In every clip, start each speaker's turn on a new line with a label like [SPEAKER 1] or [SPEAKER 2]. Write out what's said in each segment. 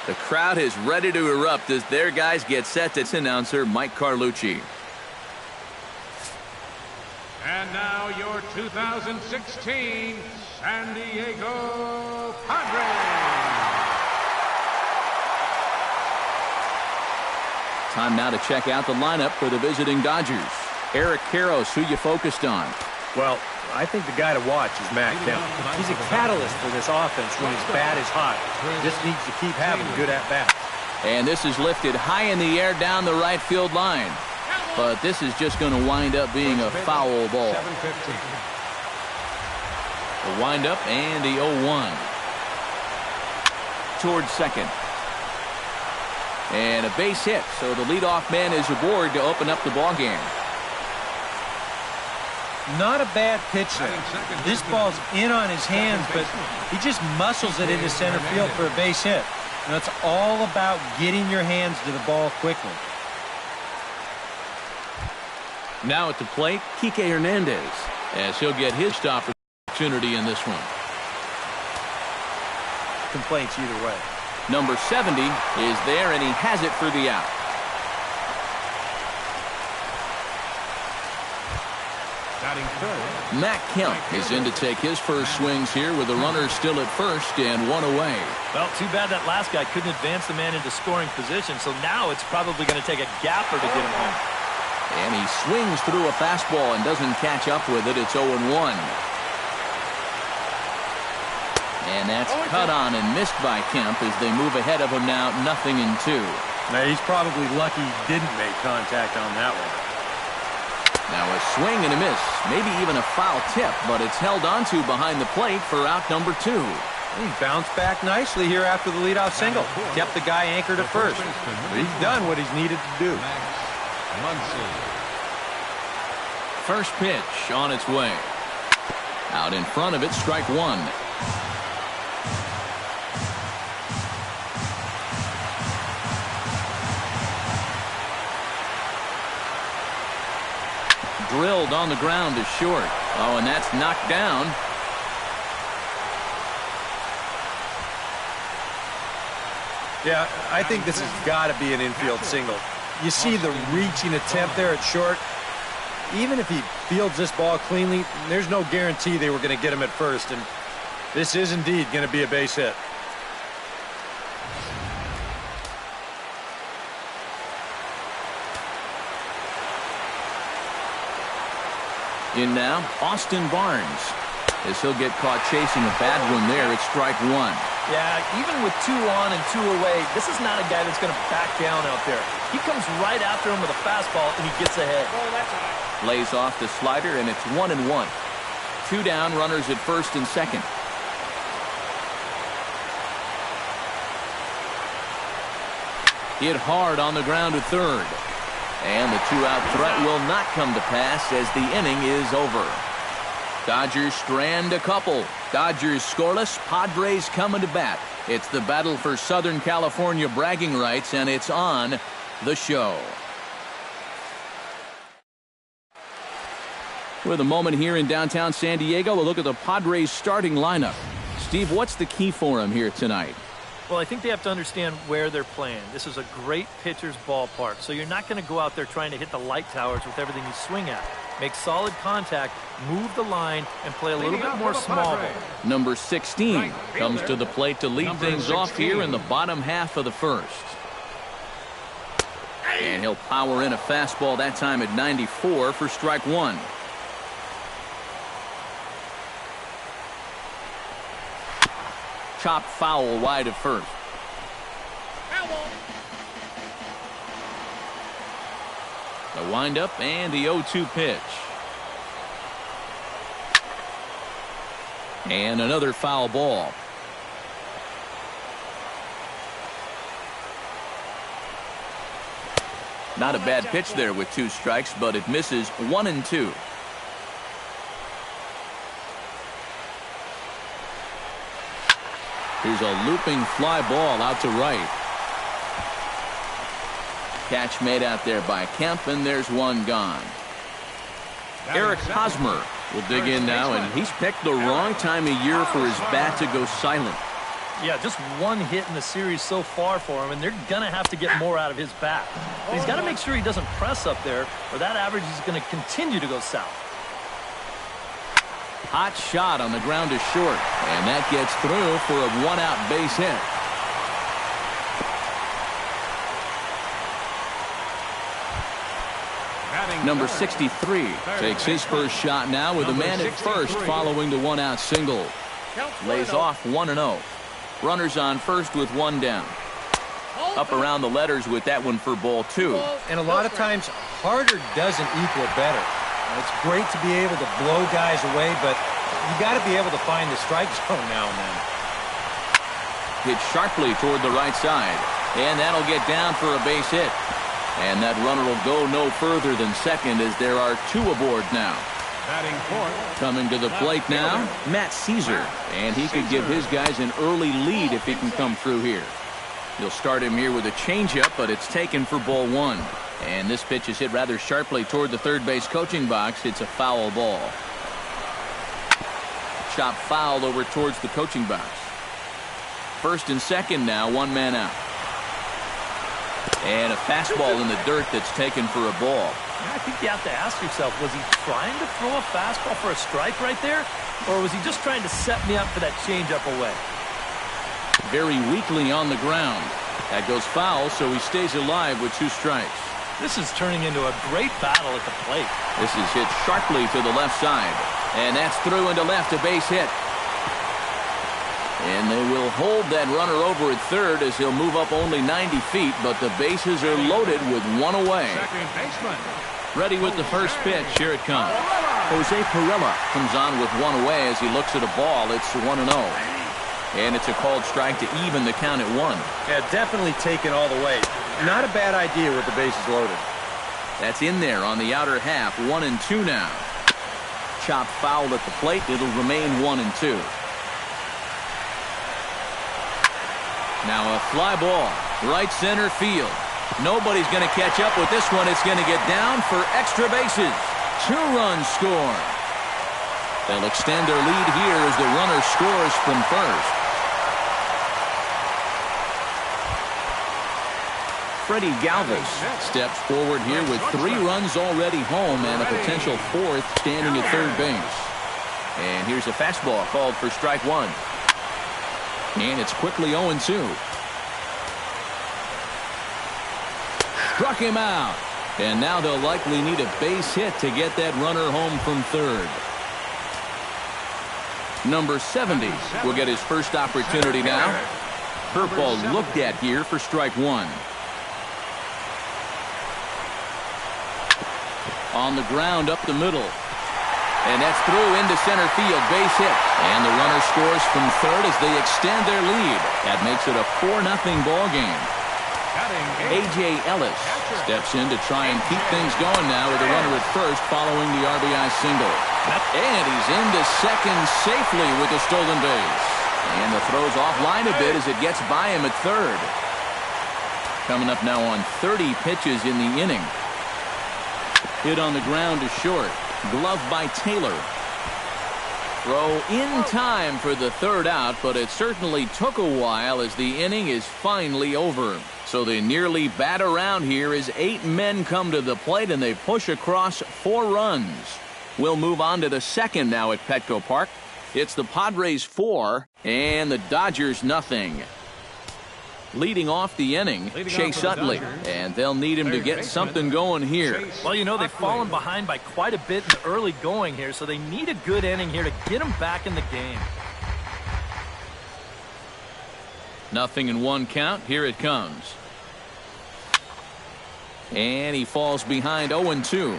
[SPEAKER 1] The crowd is ready to erupt as their guys get set. That's announcer Mike Carlucci.
[SPEAKER 2] And now your 2016 San Diego Padres.
[SPEAKER 1] Time now to check out the lineup for the visiting Dodgers. Eric Karros, who you focused on?
[SPEAKER 3] Well, I think the guy to watch is Matt Kemp. He's a catalyst for this offense when his bat is hot. Just needs to keep having good at-bats.
[SPEAKER 1] And this is lifted high in the air down the right field line. But this is just going to wind up being a foul ball. The windup and the 0-1. Towards second. And a base hit, so the leadoff man is aboard to open up the ballgame.
[SPEAKER 3] Not a bad pitch there. This ball's in on his hands, but he just muscles it into center field for a base hit. And it's all about getting your hands to the ball quickly.
[SPEAKER 1] Now at the plate, Kike Hernandez, as he'll get his opportunity in this one.
[SPEAKER 3] Complaints either way.
[SPEAKER 1] Number 70 is there, and he has it for the out. Matt Kemp is in to take his first swings here with the runner still at first and one away.
[SPEAKER 4] Well, too bad that last guy couldn't advance the man into scoring position, so now it's probably going to take a gapper to get him home.
[SPEAKER 1] And he swings through a fastball and doesn't catch up with it. It's 0-1. And that's cut on and missed by Kemp as they move ahead of him now 0-2.
[SPEAKER 3] Now, he's probably lucky he didn't make contact on that one.
[SPEAKER 1] Now a swing and a miss, maybe even a foul tip, but it's held onto behind the plate for out number 2.
[SPEAKER 3] He bounced back nicely here after the leadoff single. Kept the guy anchored at first. But he's done what he's needed to do.
[SPEAKER 1] First pitch on its way. Out in front of it, strike one. Drilled on the ground to short. Oh, and that's knocked down.
[SPEAKER 3] Yeah, I think this has got to be an infield single. You see the reaching attempt there at short. Even if he fields this ball cleanly, there's no guarantee they were going to get him at first. And this is indeed going to be a base hit.
[SPEAKER 1] In now, Austin Barnes, as he'll get caught chasing a bad one there. It's strike one.
[SPEAKER 4] Yeah, even with 2 on and 2 away, this is not a guy that's going to back down out there. He comes right after him with a fastball, and he gets ahead.
[SPEAKER 1] Lays off the slider, and it's 1-1. 2 down, runners at first and second. Hit hard on the ground to third. And the 2-out threat will not come to pass as the inning is over. Dodgers strand a couple. Dodgers scoreless. Padres coming to bat. It's the battle for Southern California bragging rights, and it's on the show. With a moment here in downtown San Diego, a look at the Padres starting lineup. Steve, what's the key for them here tonight?
[SPEAKER 4] Well, I think they have to understand where they're playing. This is a great pitcher's ballpark, so you're not going to go out there trying to hit the light towers with everything you swing at. Make solid contact, move the line, and play a little bit more small ball.
[SPEAKER 1] Number 16 comes to the plate to lead things off here in the bottom half of the first. And he'll power in a fastball that time at 94 for strike one. Chopped foul wide of first. The windup and the 0-2 pitch. And another foul ball. Not a bad pitch there with 2 strikes, but it misses 1-2. Here's a looping fly ball out to right. Catch made out there by Kemp, and there's one gone. Eric Hosmer will dig in now, and he's picked the wrong time of year for his bat to go silent.
[SPEAKER 4] Yeah, just one hit in the series so far for him, and they're going to have to get more out of his bat. But he's got to make sure he doesn't press up there, or that average is going to continue to go south.
[SPEAKER 1] Hot shot on the ground to short, and that gets through for a one-out base hit. Number 63 takes his first shot now with a man at first following the one-out single. Lays off 1-0. Runners on first with one down. Up around the letters with that one for ball 2.
[SPEAKER 3] And a lot of times, harder doesn't equal better. It's great to be able to blow guys away, but you got to be able to find the strike zone now and then.
[SPEAKER 1] Hit sharply toward the right side, and that'll get down for a base hit. And that runner will go no further than second as there are 2 aboard now. Coming to the plate now, Matt Caesar. And he could give his guys an early lead if he can come through here. He'll start him here with a changeup, but it's taken for ball 1. And this pitch is hit rather sharply toward the third base coaching box. It's a foul ball. Chop fouled over towards the coaching box. First and second now, 1 man out. And a fastball in the dirt that's taken for a ball.
[SPEAKER 4] I think you have to ask yourself, was he trying to throw a fastball for a strike right there? Or was he just trying to set me up for that changeup away?
[SPEAKER 1] Very weakly on the ground. That goes foul, so he stays alive with 2 strikes.
[SPEAKER 4] This is turning into a great battle at the plate.
[SPEAKER 1] This is hit sharply to the left side. And that's through into left, a base hit. And they will hold that runner over at third as he'll move up only 90 feet, but the bases are loaded with 1 away. Ready with the first pitch. Here it comes. Jose Perella comes on with 1 away as he looks at a ball. It's 1-0. And it's a called strike to even the count at 1.
[SPEAKER 3] Yeah, definitely taken all the way. Not a bad idea with the bases loaded.
[SPEAKER 1] That's in there on the outer half. 1-2 now. Chop fouled at the plate. It'll remain 1-2. Now a fly ball, right center field. Nobody's going to catch up with this one. It's going to get down for extra bases. 2 runs score. They'll extend their lead here as the runner scores from first. Freddie Galvis steps forward here with 3 runs already home and a potential 4th standing at third base. And here's a fastball called for strike 1. And it's quickly 0-2. Struck him out. And now they'll likely need a base hit to get that runner home from third. Number 70 will get his first opportunity now. Curveball looked at here for strike 1. On the ground up the middle. And that's through into center field, base hit. And the runner scores from third as they extend their lead. That makes it a 4-0 ball game. A.J. Ellis steps in to try and keep things going now with a runner at first following the RBI single. And he's into second safely with a stolen base. And the throw's offline a bit as it gets by him at third. Coming up now on 30 pitches in the inning. Hit on the ground to short. Glove by Taylor. Throw in time for the third out, but it certainly took a while as the inning is finally over. So they nearly bat around here as 8 men come to the plate and they push across 4 runs. We'll move on to the second now at Petco Park. It's the Padres 4 and the Dodgers nothing. Leading off the inning, Chase Utley, and they'll need him to get something going here.
[SPEAKER 4] Well, you know, they've fallen behind by quite a bit in the early going here, so they need a good inning here to get them back in the game.
[SPEAKER 1] 0-1 count. Here it comes. And he falls behind 0-2.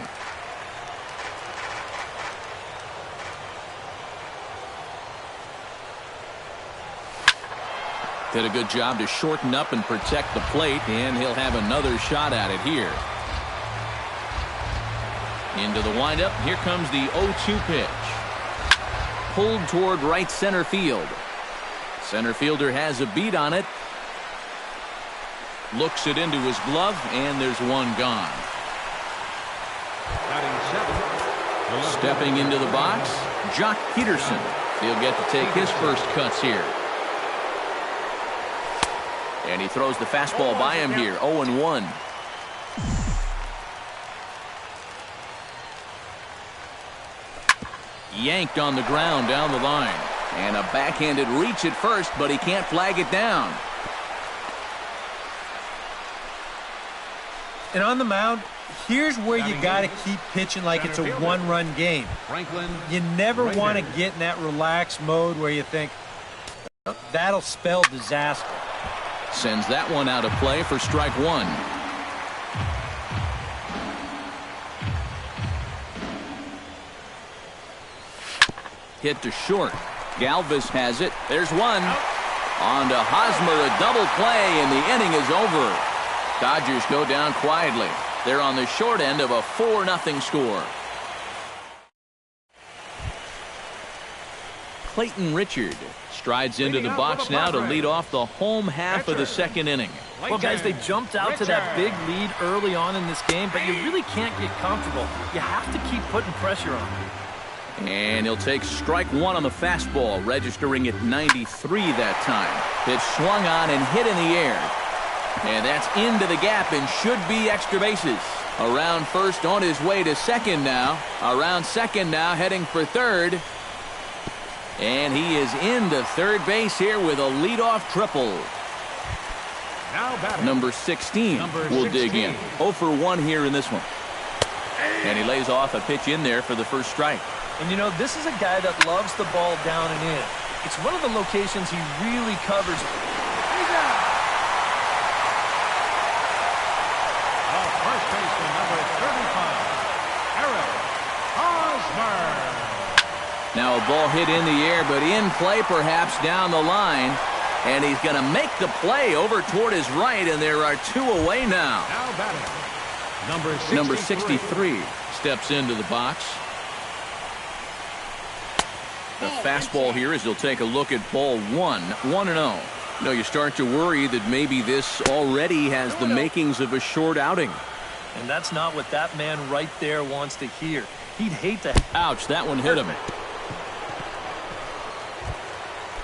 [SPEAKER 1] Did a good job to shorten up and protect the plate, and he'll have another shot at it here. Into the windup. Here comes the 0-2 pitch. Pulled toward right center field. Center fielder has a beat on it. Looks it into his glove, and there's one gone. Stepping into the box, Jock Peterson. He'll get to take his first cuts here. And he throws the fastball by him here, 0-1. Yanked on the ground down the line. And a backhanded reach at first, but he can't flag it down.
[SPEAKER 3] And on the mound, here's where you got to keep pitching like it's a one-run game. You never want to get in that relaxed mode where you think, that'll spell disaster.
[SPEAKER 1] Sends that one out of play for strike one. Hit to short. Galvis has it. There's one. On to Hosmer, a double play, and the inning is over. Dodgers go down quietly. They're on the short end of a 4-0 score. Clayton Richard strides into the box now to lead off the home half of the second inning.
[SPEAKER 4] Well, guys, they jumped out to that big lead early on in this game, but you really can't get comfortable. You have to keep putting pressure on.
[SPEAKER 1] And he'll take strike one on the fastball, registering at 93 that time. Pitch swung on and hit in the air. And that's into the gap and should be extra bases. Around first, on his way to second now. Around second now, heading for third. And he is into third base here with a leadoff triple. Number 16 will dig in. 0 for 1 here in this one. And he lays off a pitch in there for the first strike.
[SPEAKER 4] And, you know, this is a guy that loves the ball down and in. It's one of the locations he really covers.
[SPEAKER 2] First baseman, number 35, Eric Hosmer.
[SPEAKER 1] Now a ball hit in the air, but in play perhaps down the line. And he's going to make the play over toward his right, and there are two away now.
[SPEAKER 2] Now batting,
[SPEAKER 1] number 63 steps into the box. The fastball here as he'll take a look at ball one, 1-0. You know, you start to worry that maybe this already has the makings of a short outing.
[SPEAKER 4] And that's not what that man right there wants to hear. He'd hate to.
[SPEAKER 1] Ouch, that one hit him.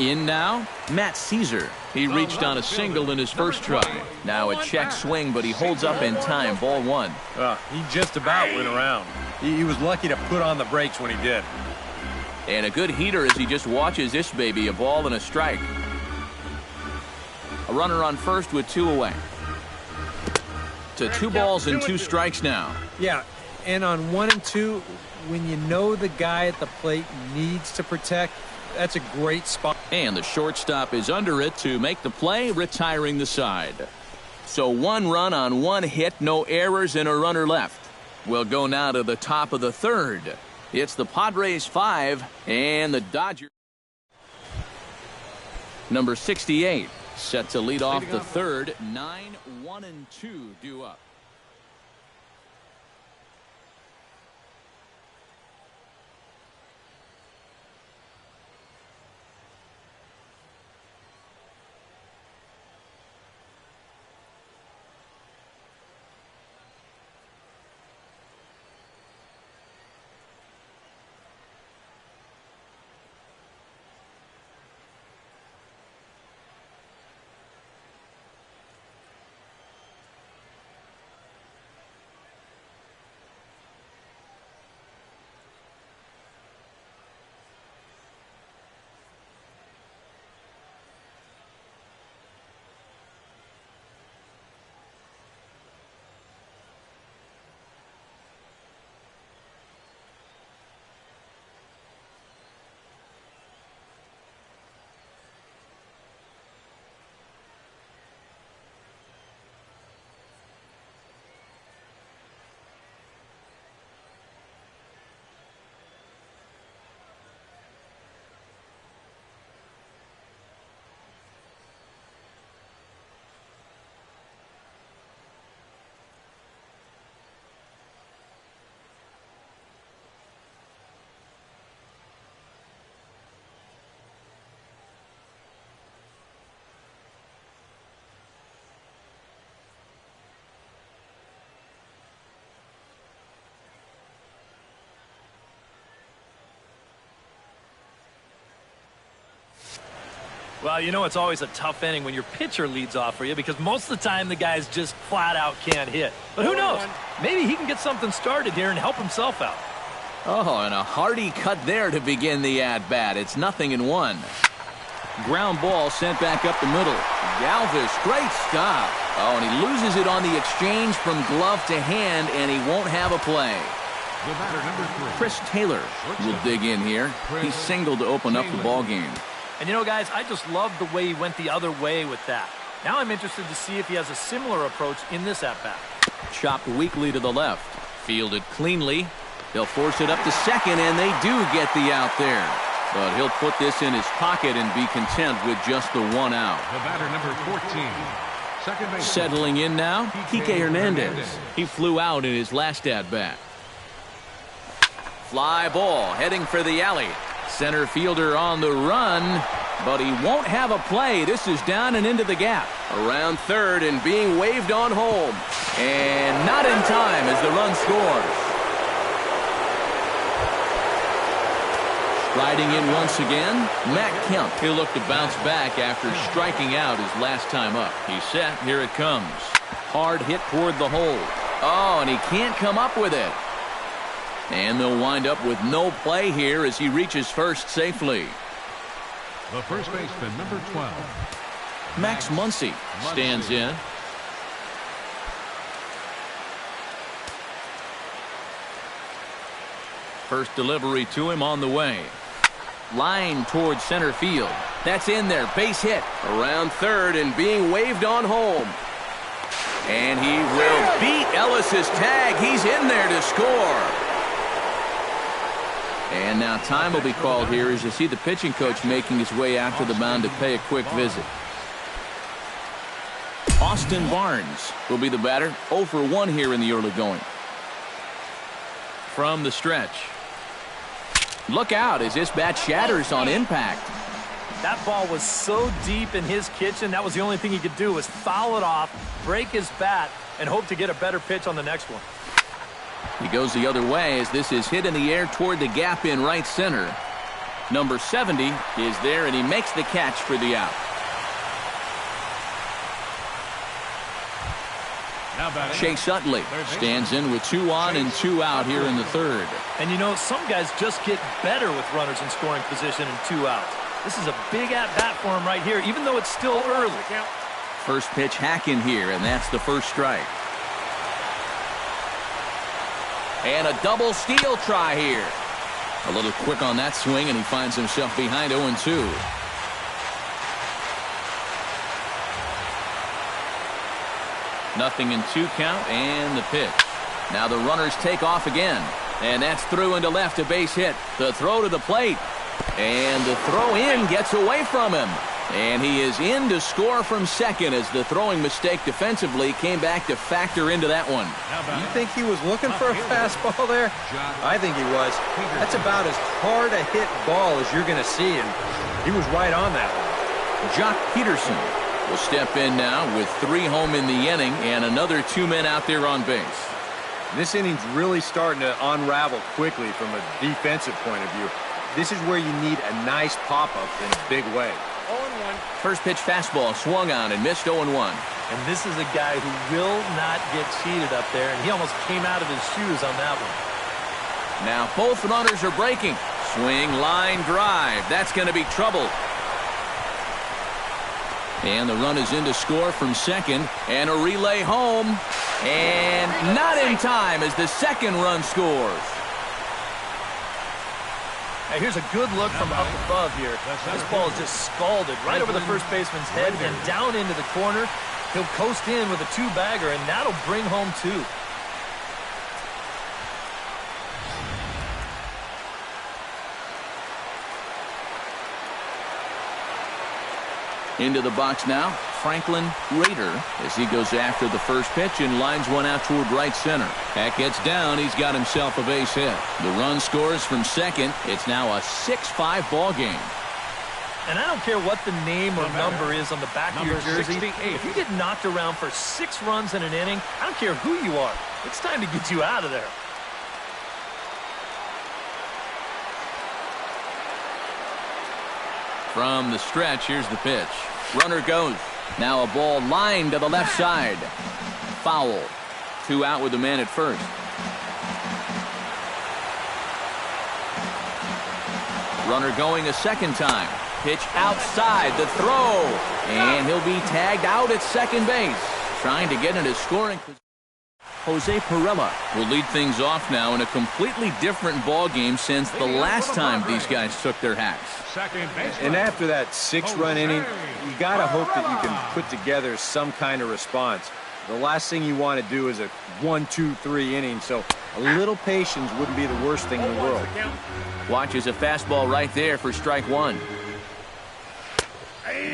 [SPEAKER 1] In now, Matt Caesar. He reached on a single in his first try. Now a check swing, but he holds up in time. Ball one.
[SPEAKER 3] He just about went around. He was lucky to put on the brakes when he did.
[SPEAKER 1] And a good heater as he just watches this baby, a ball and a strike. A runner on first with two away. To 2 balls and 2 strikes now.
[SPEAKER 3] Yeah, and on 1 and 2, when you know the guy at the plate needs to protect, that's a great spot.
[SPEAKER 1] And the shortstop is under it to make the play, retiring the side. So 1 run on 1 hit, no errors, and a runner left. We'll go now to the top of the third. It's the Padres 5 and the Dodgers. Number 68 set to lead off the third. 9, 1 and 2 due up.
[SPEAKER 4] Well, you know it's always a tough inning when your pitcher leads off for you because most of the time the guys just flat out can't hit. But who knows? Maybe he can get something started here and help himself out.
[SPEAKER 1] Oh, and a hearty cut there to begin the at-bat. It's 0-1. Ground ball sent back up the middle. Galvis, great stop. Oh, and he loses it on the exchange from glove to hand, and he won't have a play.
[SPEAKER 2] The batter, number 3.
[SPEAKER 1] Chris Taylor will dig in here. He singled to open up the ball game.
[SPEAKER 4] And you know, guys, I just love the way he went the other way with that. Now I'm interested to see if he has a similar approach in this at-bat.
[SPEAKER 1] Chopped weakly to the left. Fielded cleanly. They'll force it up to second, and they do get the out there. But he'll put this in his pocket and be content with just the one out.
[SPEAKER 2] The batter, number 14. Second base.
[SPEAKER 1] Settling in now, Kike Hernandez. He flew out in his last at-bat. Fly ball heading for the alley. Center fielder on the run, but he won't have a play. This is down and into the gap. Around third and being waved on home. And not in time as the run scores. Riding in once again, Matt Kemp. He'll look to bounce back after striking out his last time up. He's set. Here it comes. Hard hit toward the hole. Oh, and he can't come up with it. And they'll wind up with no play here as he reaches first safely.
[SPEAKER 2] The first baseman, number 12.
[SPEAKER 1] Max Muncy stands in. First delivery to him on the way. Line towards center field. That's in there. Base hit. Around third and being waved on home. And he will beat Ellis's tag. He's in there to score. And now time will be called here as you see the pitching coach making his way out to the mound to pay a quick visit. Austin Barnes will be the batter. 0 for 1 here in the early going. From the stretch. Look out as this bat shatters on impact.
[SPEAKER 4] That ball was so deep in his kitchen, that was the only thing he could do was foul it off, break his bat, and hope to get a better pitch on the next one.
[SPEAKER 1] He goes the other way as this is hit in the air toward the gap in right center. Number 70 is there, and he makes the catch for the out. Chase Utley stands in with 2 on and 2 out here in the third.
[SPEAKER 4] And you know, some guys just get better with runners in scoring position and 2 outs. This is a big at-bat for him right here, even though it's still early.
[SPEAKER 1] First pitch hack in here, and that's the first strike. And a double steal try here. A little quick on that swing, and he finds himself behind 0-2. Nothing in 2 count, and the pitch. Now the runners take off again. And that's through into left, a base hit. The throw to the plate. And the throw in gets away from him. And he is in to score from second as the throwing mistake defensively came back to factor into that one.
[SPEAKER 3] You think he was looking for a fastball there? I think he was. That's about as hard a hit ball as you're going to see, and he was right on that one.
[SPEAKER 1] Jock Peterson will step in now with 3 home in the inning and another 2 men out there on base.
[SPEAKER 3] This inning's really starting to unravel quickly from a defensive point of view. This is where you need a nice pop-up in a big way.
[SPEAKER 4] 0-1.
[SPEAKER 1] First pitch fastball swung on and missed 0-1.
[SPEAKER 4] And this is a guy who will not get cheated up there, and he almost came out of his shoes on that one.
[SPEAKER 1] Now both runners are breaking. Swing, line, drive. That's going to be trouble. And the run is in to score from second. And a relay home. And not in time as the second run scores.
[SPEAKER 4] Now here's a good look from up above here. This ball is just scalded right over the first baseman's head and down into the corner. He'll coast in with a 2-bagger, and that'll bring home 2.
[SPEAKER 1] Into the box now, Franklin Rader as he goes after the first pitch and lines one out toward right center. That gets down. He's got himself a base hit. The run scores from second. It's now a 6-5 ball game.
[SPEAKER 4] And I don't care what the name or number is on the back of your jersey.
[SPEAKER 2] 68.
[SPEAKER 4] If you get knocked around for 6 runs in an inning, I don't care who you are. It's time to get you out of there.
[SPEAKER 1] From the stretch, here's the pitch. Runner goes. Now a ball lined to the left side. Foul. 2 out with the man at first. Runner going a second time. Pitch outside, the throw. And he'll be tagged out at second base. Trying to get into scoring position. Jose Perella will lead things off now in a completely different ball game since the last time these guys took their hacks.
[SPEAKER 3] And after that 6-run inning, you got to hope that you can put together some kind of response. The last thing you want to do is a 1, 2, 3 inning, so a little patience wouldn't be the worst thing in the world.
[SPEAKER 1] Watches a fastball right there for strike 1.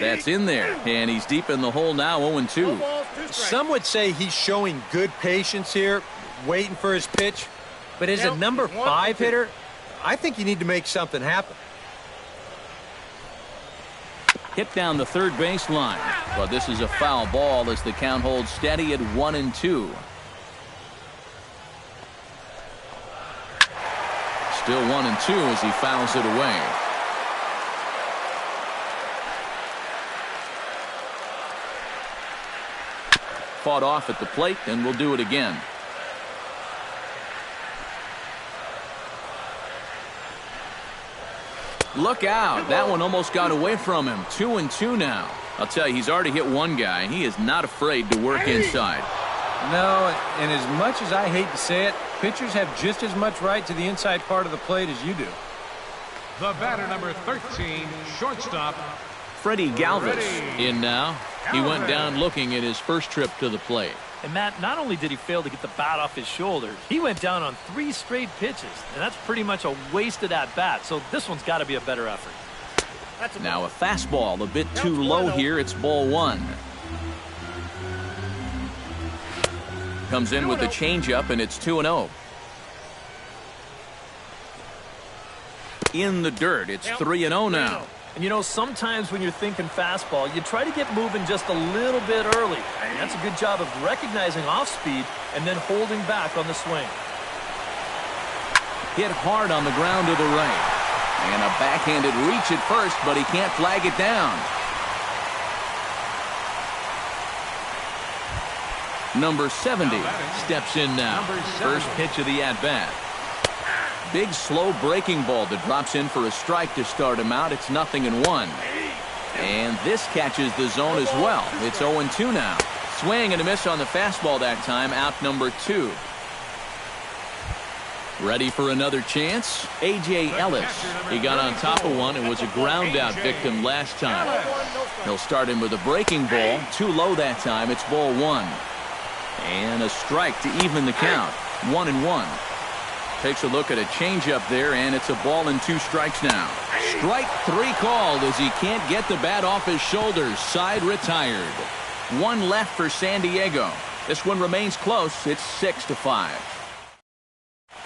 [SPEAKER 1] That's in there, and he's deep in the hole now, 0-2.
[SPEAKER 3] Some would say he's showing good patience here, waiting for his pitch. But as a number 5 hitter, I think you need to make something happen.
[SPEAKER 1] Hit down the third base line, but this is a foul ball as the count holds steady at 1-2. Still 1-2 as he fouls it away. Fought off at the plate, and we'll do it again. Look out. That one almost got away from him. 2-2 now. I'll tell you, he's already hit one guy. He is not afraid to work inside.
[SPEAKER 3] No, and as much as I hate to say it, pitchers have just as much right to the inside part of the plate as you do.
[SPEAKER 2] The batter, number 13, shortstop,
[SPEAKER 1] Freddie Galvis in now. He went down looking at his first trip to the plate.
[SPEAKER 4] And Matt, not only did he fail to get the bat off his shoulders, he went down on 3 straight pitches, and that's pretty much a wasted at-bat, so this one's got to be a better effort.
[SPEAKER 1] Now a fastball a bit too low here. It's ball 1. Comes in with the changeup, and it's 2-0. In the dirt, it's 3-0 now.
[SPEAKER 4] And, you know, sometimes when you're thinking fastball, you try to get moving just a little bit early. And that's a good job of recognizing off speed and then holding back on the swing.
[SPEAKER 1] Hit hard on the ground to the right. And a backhanded reach at first, but he can't flag it down. Number 70 steps in now. First pitch of the at-bat. Big, slow breaking ball that drops in for a strike to start him out. It's 0-1. And this catches the zone as well. It's 0-2 now. Swing and a miss on the fastball that time. Out number 2. Ready for another chance? A.J. Ellis. He got on top of one and was a ground out victim last time. He'll start him with a breaking ball. Too low that time. It's ball 1. And a strike to even the count. 1-1. Takes a look at a changeup there, and it's a ball and 2 strikes now. Strike 3 called as he can't get the bat off his shoulders. Side retired. 1 left for San Diego. This one remains close. It's 6-5.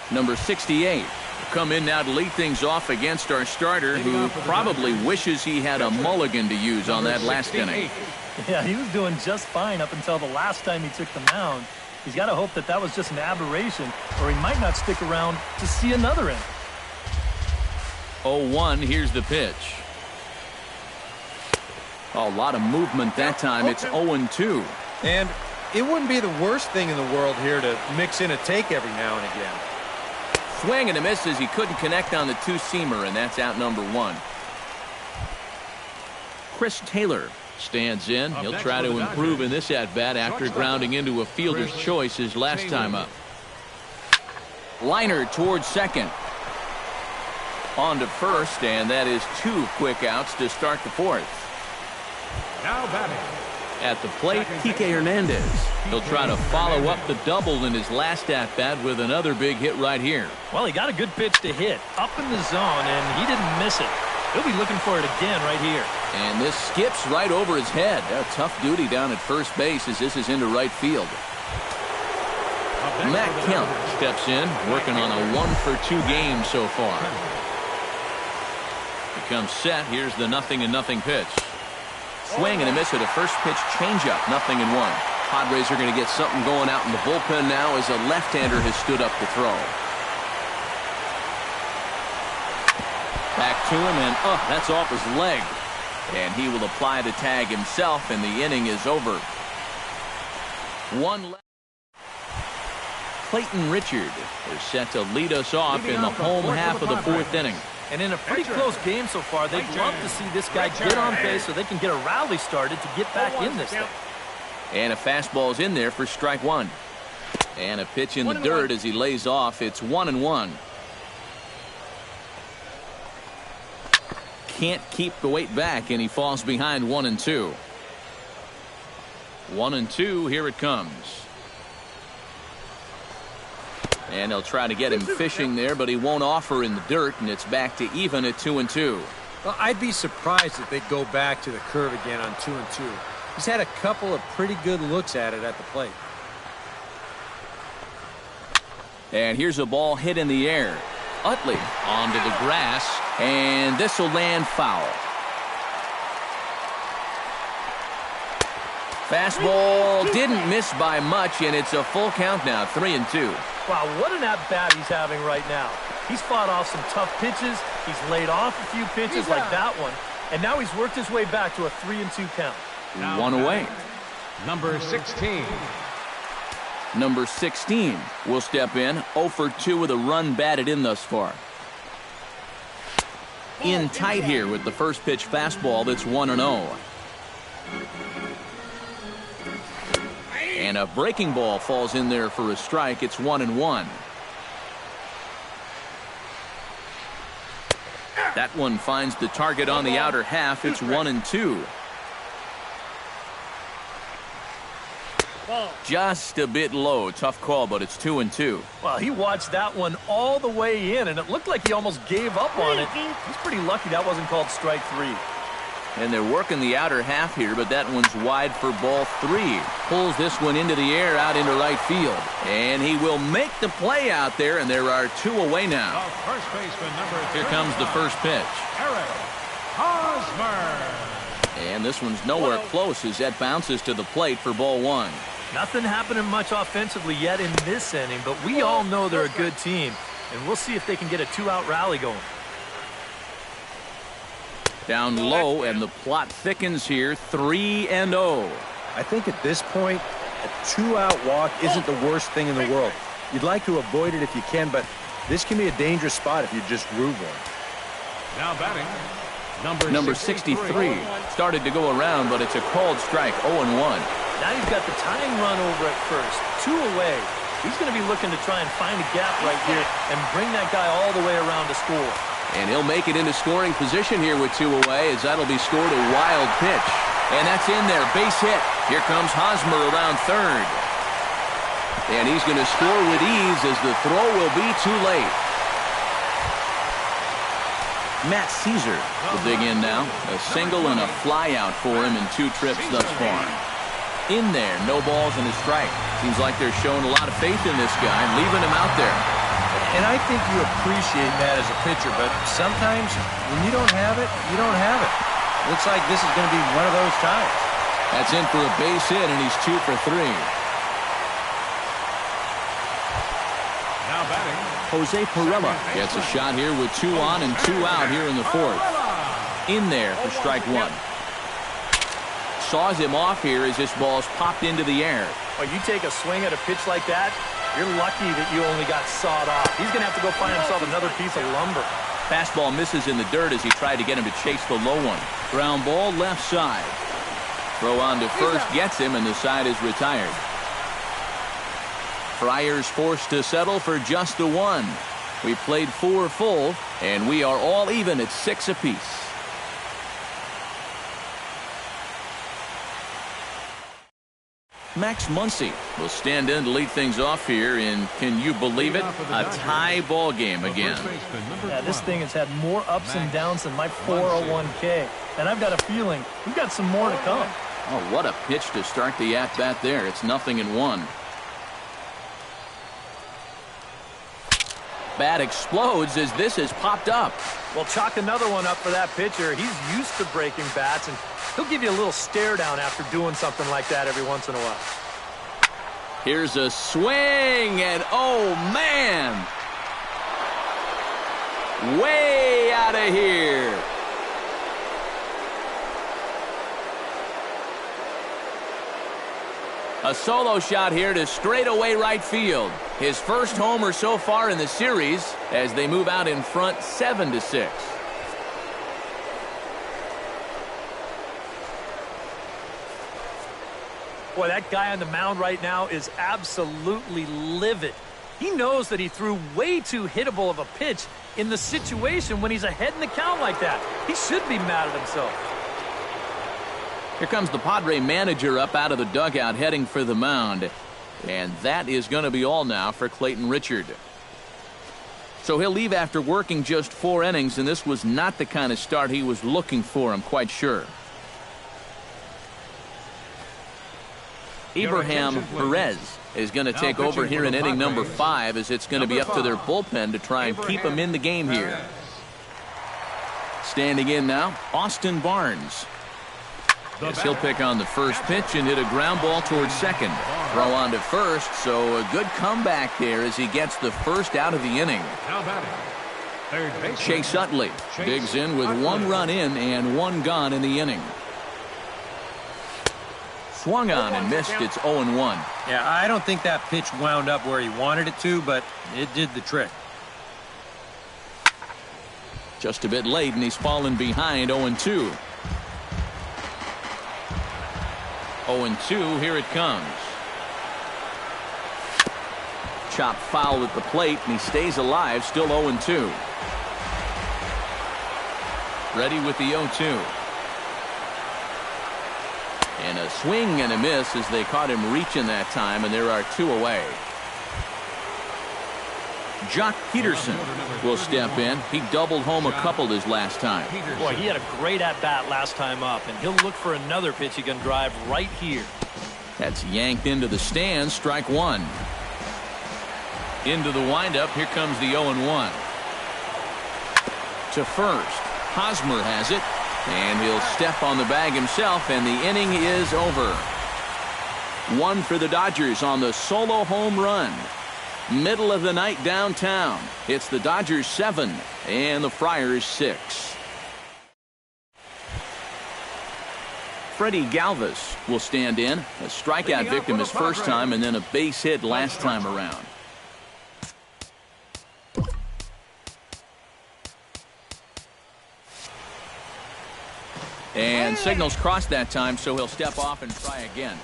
[SPEAKER 1] Number 68 will come in now to lead things off against our starter, who probably wishes he had a mulligan to use on that last inning.
[SPEAKER 4] Yeah, he was doing just fine up until the last time he took the mound. He's got to hope that that was just an aberration, or he might not stick around to see another inning.
[SPEAKER 1] 0-1, here's the pitch. A lot of movement that time. It's 0-2.
[SPEAKER 3] And it wouldn't be the worst thing in the world here to mix in a take every now and again.
[SPEAKER 1] Swing and a miss as he couldn't connect on the 2-seamer, and that's out number 1. Chris Taylor stands in. He'll try to improve in this at-bat after grounding into a fielder's choice his last time up. Liner towards second. On to first, and that is 2 quick outs to start the 4th.
[SPEAKER 2] now batting.
[SPEAKER 1] At the plate, Kike Hernandez. He'll try to follow up the double in his last at-bat with another big hit right here.
[SPEAKER 4] Well, he got a good pitch to hit up in the zone, and he didn't miss it. He'll be looking for it again right here.
[SPEAKER 1] And this skips right over his head. A tough duty down at first base as this is into right field. Matt Kemp steps in, working on a 1-for-2 game so far. Becomes set. Here's the 0-0 pitch. Swing and a miss at a first pitch changeup. 0-1. Padres are going to get something going out in the bullpen now as a left-hander has stood up to throw. Back to him, and that's off his leg. And he will apply the tag himself, and the inning is over. One left. Clayton Richard is set to lead us off in the home half of the fourth inning.
[SPEAKER 4] And in a pretty close game so far, they'd love to see this guy get on base so they can get a rally started to get back in this thing.
[SPEAKER 1] And a fastball's in there for strike one. And a pitch in the dirt as he lays off. It's 1-1. Can't keep the weight back, and he falls behind 1-2. 1-2, here it comes. And they'll try to get him fishing there, but he won't offer in the dirt, and it's back to even at 2-2.
[SPEAKER 3] Well, I'd be surprised if they go back to the curve again on 2-2. He's had a couple of pretty good looks at it at the plate.
[SPEAKER 1] And here's a ball hit in the air. Utley onto the grass, and this will land foul. Fastball didn't miss by much, and it's a full count now, 3-2.
[SPEAKER 4] Wow, what an at-bat he's having right now. He's fought off some tough pitches. He's laid off a few pitches like that one, and now he's worked his way back to a 3-2 count.
[SPEAKER 1] One away.
[SPEAKER 2] Number 16.
[SPEAKER 1] Number 16 will step in, 0 for 2 with a run batted in thus far. In tight here with the first pitch fastball that's 1-0. And a breaking ball falls in there for a strike. It's 1-1. That one finds the target on the outer half. It's 1-2. Just a bit low. Tough call, but it's 2-2.
[SPEAKER 4] Well, he watched that one all the way in, and it looked like he almost gave up on it. He's pretty lucky that wasn't called strike 3.
[SPEAKER 1] And they're working the outer half here, but that one's wide for ball 3. Pulls this one into the air out into right field. And he will make the play out there, and there are 2 away now.
[SPEAKER 2] First baseman number 3.
[SPEAKER 1] Here comes the first pitch.
[SPEAKER 2] Eric Hosmer.
[SPEAKER 1] And this one's nowhere close as that bounces to the plate for ball 1.
[SPEAKER 4] Nothing happening much offensively yet in this inning, but we all know they're a good team, and we'll see if they can get a 2-out rally going.
[SPEAKER 1] Down low, and the plot thickens here, 3-0.
[SPEAKER 3] I think at this point, a 2-out walk isn't the worst thing in the world. You'd like to avoid it if you can, but this can be a dangerous spot if you just groove one.
[SPEAKER 2] Now batting,
[SPEAKER 1] Number 63 started to go around, but it's a called strike, 0-1.
[SPEAKER 4] Now he's got the tying run over at first, 2 away. He's going to be looking to try and find a gap right here and bring that guy all the way around to score.
[SPEAKER 1] And he'll make it into scoring position here with 2 away, as that'll be scored a wild pitch. And that's in there, base hit. Here comes Hosmer around third. And he's going to score with ease as the throw will be too late. Matt Caesar will dig in now. A single and a fly out for him in 2 trips thus far. In there, no balls and a strike. Seems like they're showing a lot of faith in this guy and leaving him out there.
[SPEAKER 3] And I think you appreciate that as a pitcher, but sometimes when you don't have it, you don't have it. Looks like this is going to be one of those times.
[SPEAKER 1] That's in for a base hit, and he's 2 for 3.
[SPEAKER 2] now batting,
[SPEAKER 1] Jose Pirela gets a shot here with 2 on and 2 out here in the 4th. In there for strike 1. Saws him off here as this ball's popped into the air.
[SPEAKER 4] Well, you take a swing at a pitch like that, you're lucky that you only got sawed off. He's going to have to go find himself another piece of lumber.
[SPEAKER 1] Fastball misses in the dirt as he tried to get him to chase the low one. Ground ball left side. Throw on to first gets him, and the side is retired. Friars forced to settle for just the 1. We played 4 full, and we are all even at 6 apiece. Max Muncy will stand in to lead things off here in, can you believe it, a tie ball game again.
[SPEAKER 4] Yeah, this thing has had more ups and downs than my 401k, and I've got a feeling we've got some more to come.
[SPEAKER 1] Oh, what a pitch to start the at-bat there. It's 0-1. Bat explodes as this has popped up.
[SPEAKER 4] Well, chalk another one up for that pitcher. He's used to breaking bats, and he'll give you a little stare down after doing something like that every once in a while.
[SPEAKER 1] Here's a swing, and oh, man! Way out of here. A solo shot here to straightaway right field. His first homer so far in the series as they move out in front 7-6.
[SPEAKER 4] Boy, that guy on the mound right now is absolutely livid. He knows that he threw way too hittable of a pitch in the situation when he's ahead in the count like that. He should be mad at himself.
[SPEAKER 1] Here comes the Padre manager up out of the dugout heading for the mound. And that is going to be all now for Clayton Richard. So he'll leave after working just 4 innings, and this was not the kind of start he was looking for, I'm quite sure. Abraham Perez is going to take over here in inning number 5, as it's going to be up to their bullpen to try and keep him in the game here. Standing in now, Austin Barnes. As he'll pick on the first pitch and hit a ground ball towards second. Throw on to first, so a good comeback there as he gets the first out of the inning. Chase Utley digs in with 1 run in and 1 gone in the inning. Swung on and missed. It's 0-1.
[SPEAKER 3] Yeah, I don't think that pitch wound up where he wanted it to, but it did the trick.
[SPEAKER 1] Just a bit late, and he's fallen behind 0-2. 0-2, here it comes. Chop foul at the plate, and he stays alive, still 0-2. Ready with the 0-2. And a swing and a miss as they caught him reaching that time, and there are 2 away. Jock Peterson will step in. He doubled home a couple his last time.
[SPEAKER 4] Boy, he had a great at-bat last time up, and he'll look for another pitch he can drive right here.
[SPEAKER 1] That's yanked into the stands, strike 1. Into the windup, here comes the 0-1. To first, Hosmer has it, and he'll step on the bag himself, and the inning is over. 1 for the Dodgers on the solo home run. Middle of the night downtown. It's the Dodgers 7 and the Friars 6. Freddie Galvis will stand in. A strikeout victim his first time, and then a base hit last time around. And signals crossed that time, so he'll step off and try again.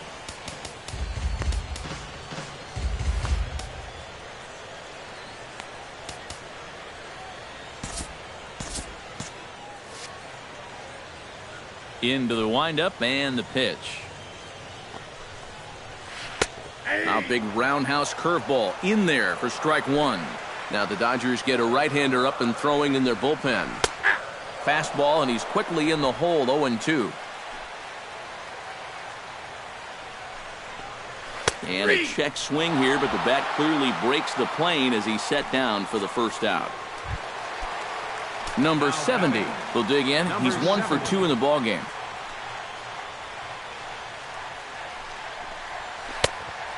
[SPEAKER 1] Into the windup and the pitch. A big roundhouse curveball in there for strike 1. Now the Dodgers get a right-hander up and throwing in their bullpen. Fastball, and he's quickly in the hole, 0-2. And a check swing here, but the bat clearly breaks the plane as he's set down for the first out. Number 70 will dig in. He's 1 for 2 in the ballgame.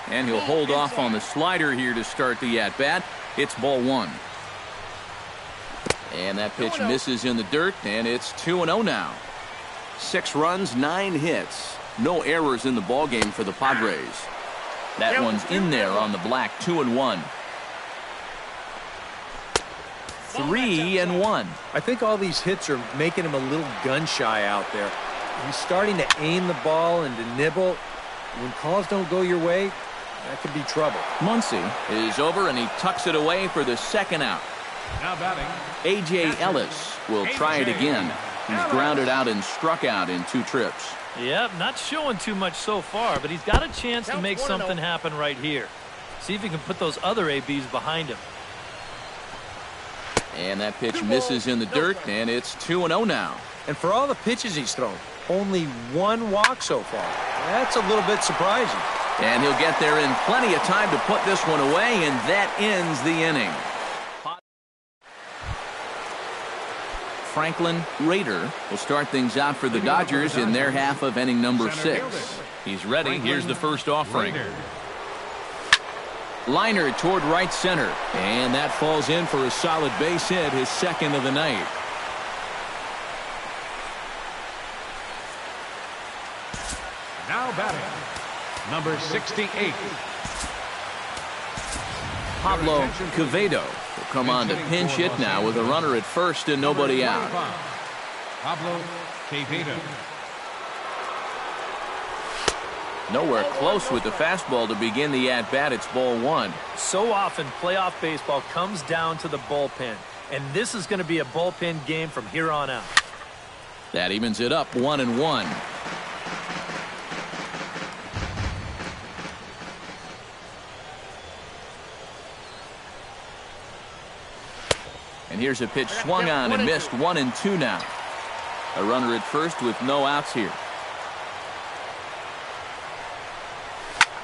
[SPEAKER 1] And he'll hold off on the slider here to start the at-bat. It's ball 1. And that pitch misses in the dirt, and it's 2-0 now. 6 runs, 9 hits. No errors in the ballgame for the Padres. That one's in there on the black, 2-1. 3-1.
[SPEAKER 3] I think all these hits are making him a little gun-shy out there. He's starting to aim the ball and to nibble. When calls don't go your way, that could be trouble.
[SPEAKER 1] Muncy is over, and he tucks it away for the second out.
[SPEAKER 2] Now batting,
[SPEAKER 1] A.J. Ellis will try it again. He's grounded out and struck out in 2 trips.
[SPEAKER 4] Yep, not showing too much so far, but he's got a chance to make something happen right here. See if he can put those other ABs behind him.
[SPEAKER 1] And that pitch misses in the dirt, and it's 2-0 now.
[SPEAKER 3] And for all the pitches he's thrown, only 1 walk so far. That's a little bit surprising.
[SPEAKER 1] And he'll get there in plenty of time to put this one away, and that ends the inning. Franklin Rader will start things out for the Dodgers in their half of inning number 6. He's ready. Here's the first offering. Liner toward right center, and that falls in for a solid base hit, his second of the night.
[SPEAKER 2] now batting, number 68.
[SPEAKER 1] Pablo Quevedo will come on to pinch hit now with a runner at first and nobody out.
[SPEAKER 2] Pablo Quevedo.
[SPEAKER 1] Nowhere close with the fastball to begin the at-bat. It's ball one.
[SPEAKER 4] So often playoff baseball comes down to the bullpen, and this is going to be a bullpen game from here on out.
[SPEAKER 1] That evens it up 1-1. And here's a pitch swung on and missed. 1-2 now. A runner at first with no outs here.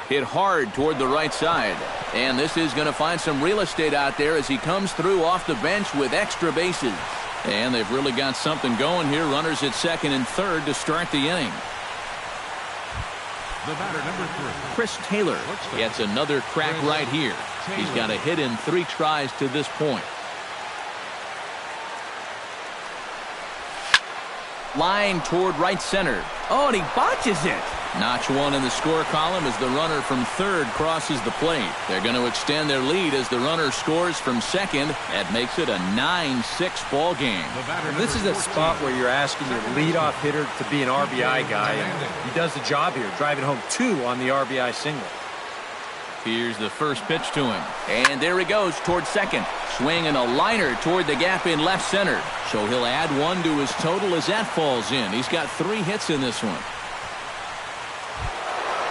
[SPEAKER 1] Hit hard toward the right side. And this is going to find some real estate out there as he comes through off the bench with extra bases. And they've really got something going here. Runners at second and third to start the inning.
[SPEAKER 2] The batter, number 3.
[SPEAKER 1] Chris Taylor gets another crack right here. He's got a hit in 3 tries to this point. Line toward right center. Oh, and he botches it. Notch one in the score column as the runner from third crosses the plate. They're going to extend their lead as the runner scores from second. That makes it a 9-6 ball game.
[SPEAKER 3] This is a spot where you're asking your leadoff hitter to be an RBI guy, and he does the job here, driving home 2 on the RBI single.
[SPEAKER 1] Here's the first pitch to him. And there he goes toward second. Swinging a liner toward the gap in left center. So he'll add 1 to his total as that falls in. He's got 3 hits in this one.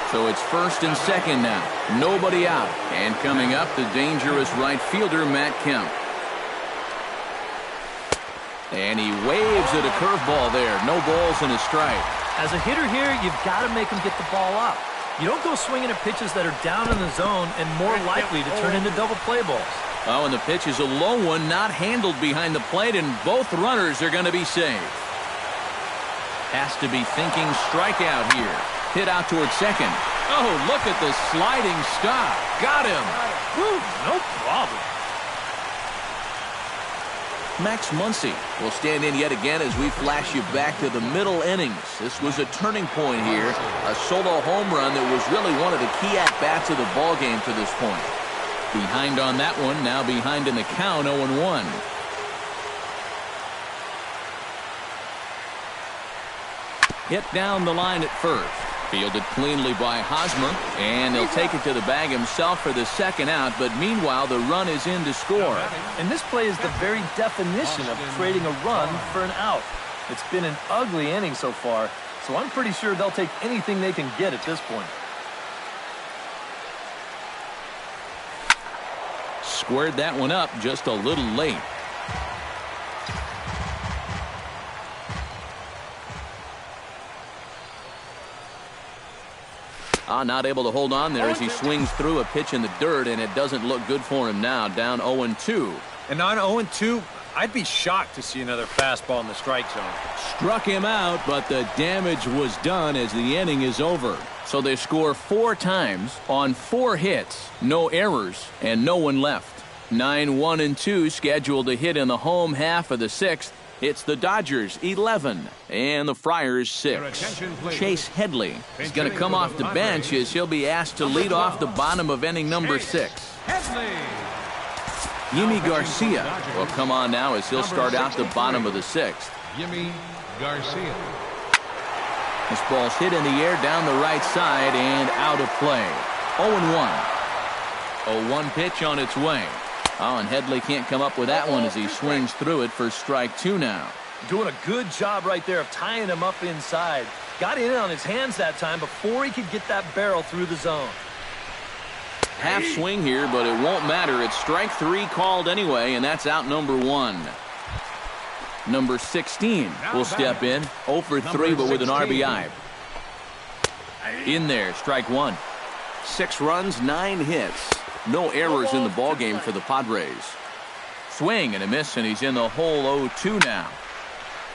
[SPEAKER 1] So it's first and second now. Nobody out. And coming up, the dangerous right fielder, Matt Kemp. And he waves at a curveball there. No balls and a strike.
[SPEAKER 4] As a hitter here, you've got to make him get the ball up. You don't go swinging at pitches that are down in the zone and more likely to turn into double play balls.
[SPEAKER 1] Oh, and the pitch is a low one, not handled behind the plate, and both runners are going to be safe. Has to be thinking strikeout here. Hit out toward second. Oh, look at the sliding stop. Got him.
[SPEAKER 4] Whew, no problem.
[SPEAKER 1] Max Muncy will stand in yet again as we flash you back to the middle innings. This was a turning point here. A solo home run that was really one of the key at-bats of the ballgame to this point. Behind on that one, now behind in the count, 0-1. Hit down the line at first. Fielded cleanly by Hosmer, and he'll take it to the bag himself for the second out, but meanwhile the run is in to score.
[SPEAKER 4] And this play is the very definition of trading a run for an out. It's been an ugly inning so far, so I'm pretty sure they'll take anything they can get at this point.
[SPEAKER 1] Squared that one up just a little late. Not able to hold on there as he swings through a pitch in the dirt, and it doesn't look good for him now. Down 0-2.
[SPEAKER 3] And on 0-2, I'd be shocked to see another fastball in the strike zone.
[SPEAKER 1] Struck him out, but the damage was done as the inning is over. So they score 4 times on 4 hits, no errors, and no one left. 9-1-2 scheduled to hit in the home half of the 6th. It's the Dodgers 11 and the Friars 6. Chase Headley is going to come off the bench as he'll be asked to lead off the bottom of inning number 6. Yimi Garcia will come on now as he'll start out the bottom of the 6th.
[SPEAKER 2] Yimi Garcia.
[SPEAKER 1] This ball's hit in the air down the right side and out of play. 0-1. 0-1 pitch on its way. Oh, and Headley can't come up with that one as he swings through it for strike 2 now.
[SPEAKER 4] Doing a good job right there of tying him up inside. Got in on his hands that time before he could get that barrel through the zone.
[SPEAKER 1] Half swing here, but it won't matter. It's strike 3 called anyway, and that's out number 1. Number 16 will step in. 0 for 3, but with an RBI. In there, strike 1. 6 runs, 9 hits. No errors in the ballgame for the Padres. Swing and a miss, and he's in the hole 0-2 now.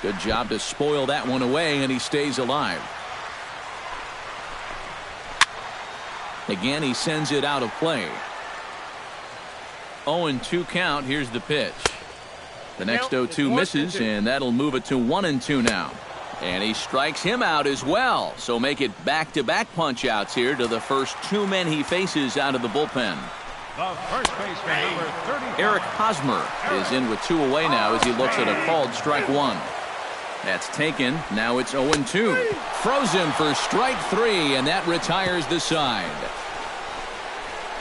[SPEAKER 1] Good job to spoil that one away, and he stays alive. Again, he sends it out of play. 0-2 count. Here's the pitch. The next 0-2 misses, and that'll move it to 1-2 now. And he strikes him out as well. So make it back-to-back punch-outs here to the first two men he faces out of the bullpen.
[SPEAKER 2] The first baseman, number 35.
[SPEAKER 1] Eric Hosmer is in with 2 away now as he looks at a called strike 1. That's taken. Now it's 0-2. Throws him for strike 3, and that retires the side.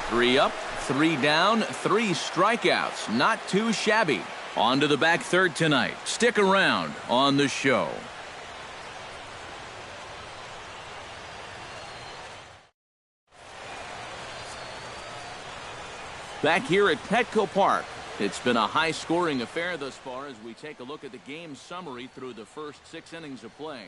[SPEAKER 1] 3 up, 3 down, 3 strikeouts. Not too shabby. On to the back third tonight. Stick around on the show. Back here at Petco Park. It's been a high-scoring affair thus far as we take a look at the game summary through the first 6 innings of play.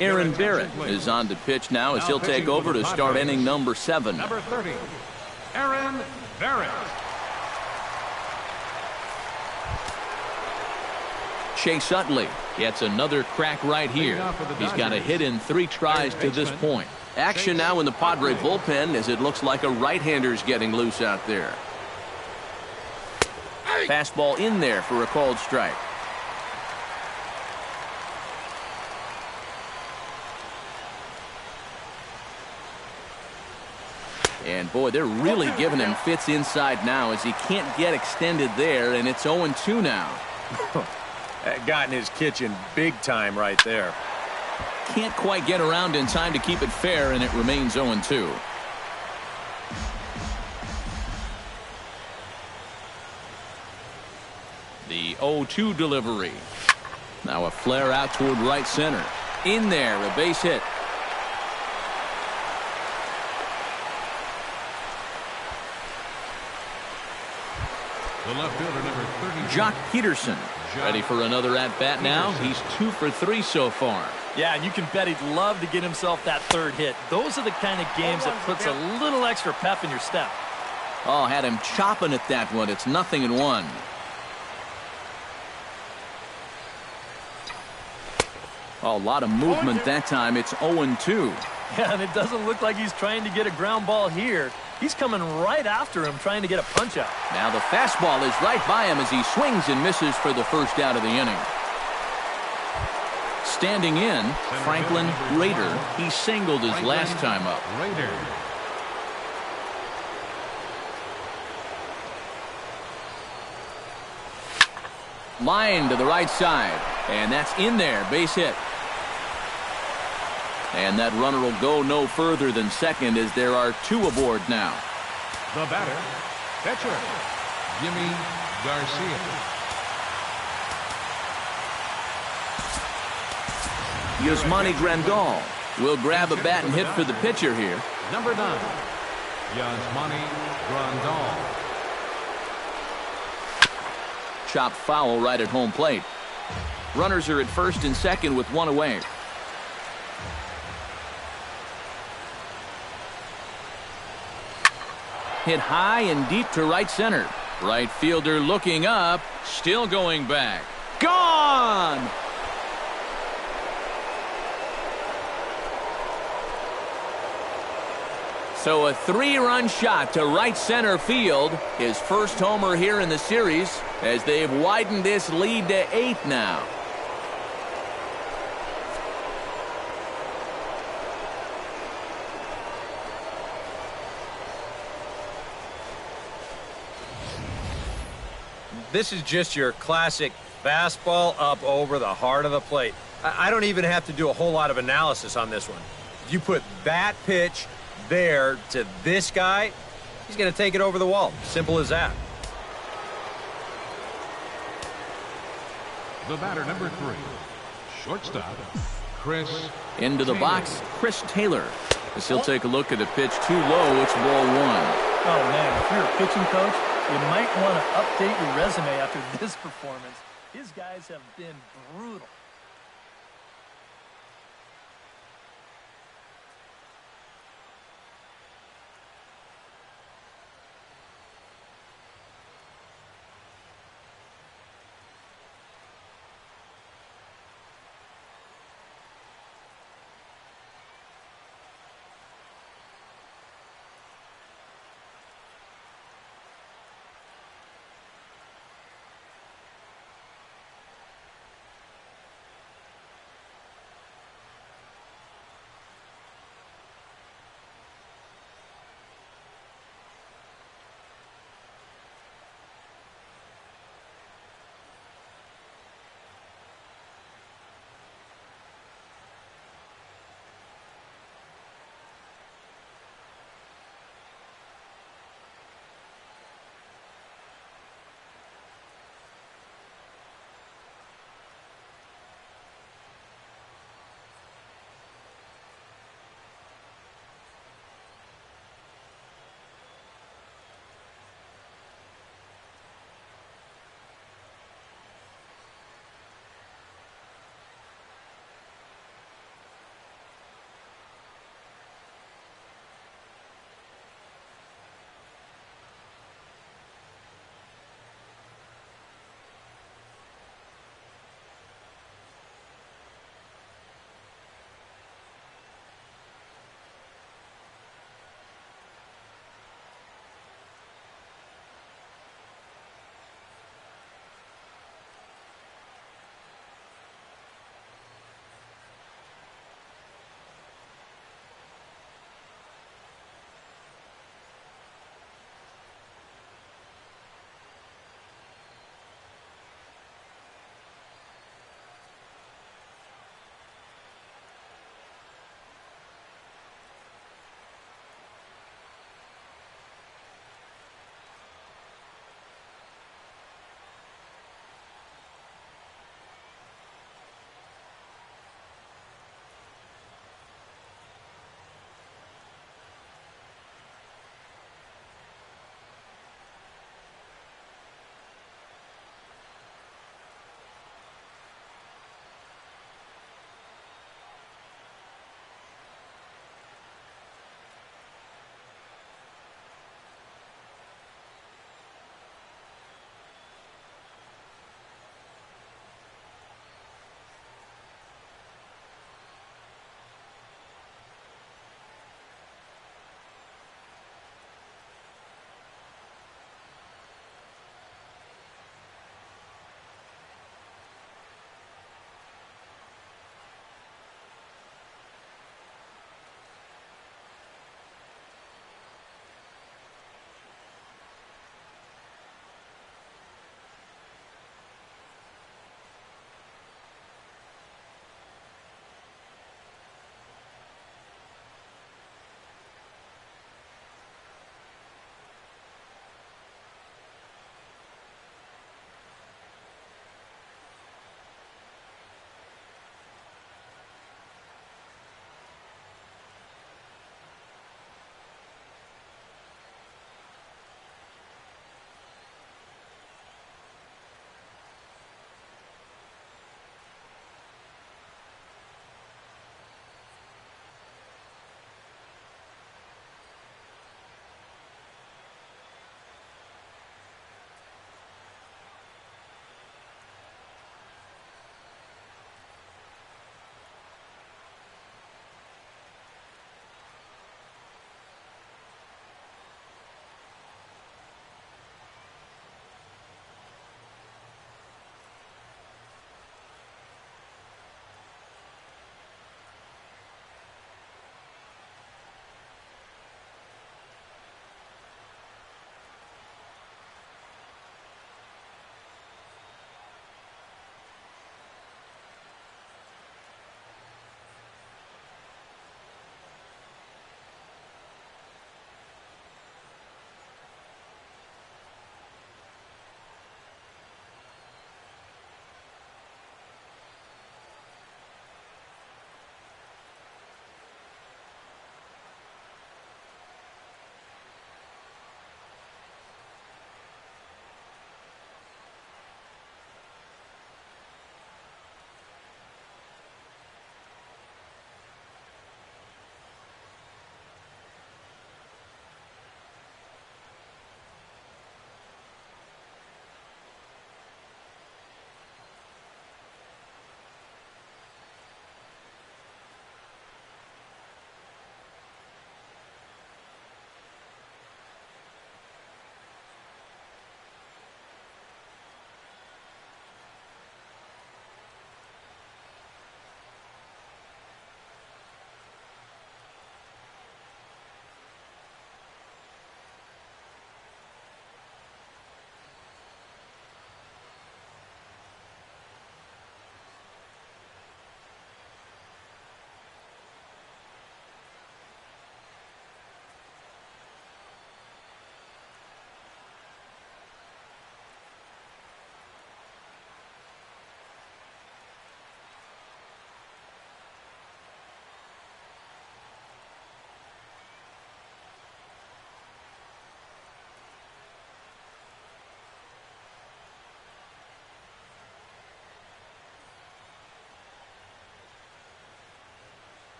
[SPEAKER 1] Aaron Barrett is on to pitch now as he'll take over to start inning number 7.
[SPEAKER 2] Number 30, Aaron Barrett.
[SPEAKER 1] Chase Utley gets another crack right here. He's got a hit in 3 tries to this point. Action now in the Padre bullpen as it looks like a right-hander's getting loose out there. Fastball in there for a called strike. And boy, they're really giving him fits inside now as he can't get extended there, and it's 0-2 now.
[SPEAKER 3] That got in his kitchen big time right there.
[SPEAKER 1] Can't quite get around in time to keep it fair, and it remains 0-2. The 0-2 delivery. Now a flare out toward right center. In there, a base hit.
[SPEAKER 2] The left fielder, number 30.
[SPEAKER 1] Jock Peterson ready for another at-bat now. He's 2 for 3 so far.
[SPEAKER 4] Yeah, and you can bet he'd love to get himself that 3rd hit. Those are the kind of games that puts a little extra pep in your step.
[SPEAKER 1] Oh, had him chopping at that one. It's 0-1. Oh, a lot of movement that time. It's 0-2.
[SPEAKER 4] Yeah, and it doesn't look like he's trying to get a ground ball here. He's coming right after him, trying to get a punch out.
[SPEAKER 1] Now the fastball is right by him as he swings and misses for the first out of the inning. Standing in, Franklin Rader. He singled his last time up.
[SPEAKER 2] Rader.
[SPEAKER 1] Line to the right side, and that's in there. Base hit. And that runner will go no further than second as there are 2 aboard now.
[SPEAKER 2] The batter, pitcher, Jimmy Garcia.
[SPEAKER 1] Yasmani Grandal will grab a bat and hit for the pitcher here.
[SPEAKER 2] Number 9, Yasmani Grandal.
[SPEAKER 1] Chopped foul right at home plate. Runners are at first and second with 1 away. Hit high and deep to right center. Right fielder looking up, still going back. Gone! So a 3-run shot to right center field. His first homer here in the series as they've widened this lead to 8 now.
[SPEAKER 3] This is just your classic fastball up over the heart of the plate. I don't even have to do a whole lot of analysis on this one. If you put that pitch there to this guy, he's going to take it over the wall. Simple as that.
[SPEAKER 2] The batter, number 3, shortstop, Chris.
[SPEAKER 1] Into the
[SPEAKER 2] Taylor.
[SPEAKER 1] box, Chris Taylor. As he'll take a look at a pitch too low, it's ball 1.
[SPEAKER 4] Oh, man, if you're a pitching coach, you might want to update your resume after this performance. His guys have been brutal.